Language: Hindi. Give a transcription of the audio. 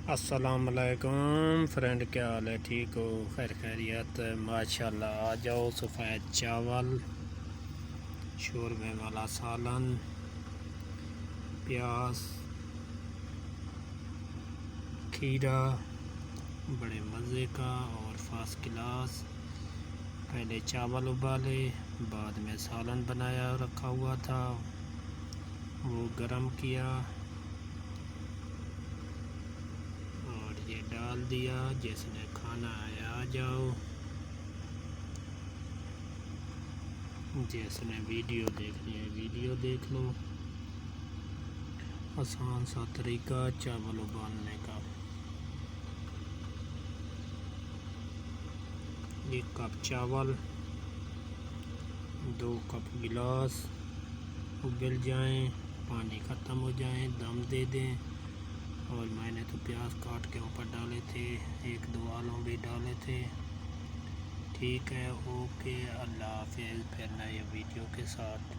अस्सलाम वालेकुम फ्रेंड, क्या हाल है? ठीक हो? खैर खैरियत? माशाल्लाह। आ जाओ। सफ़ेद चावल, शोरमे वाला सालन, प्याज, खीरा, बड़े मज़े का और फर्स्ट क्लास। पहले चावल उबाले, बाद में सालन बनाया रखा हुआ था, वो गरम किया और ये डाल दिया। जिसने खाना है आ जाओ, जिसने वीडियो देखनी है वीडियो देख लो। आसान सा तरीका चावल उबालने का। 1 कप चावल, 2 कप गिलास उबल जाएं, पानी ख़त्म हो जाए, दम दे दें। और मैंने तो प्याज काट के ऊपर डाले थे, 1-2 आलू भी डाले थे। ठीक है, ओके, अल्लाह हाफ़िज़। फिर नए वीडियो के साथ।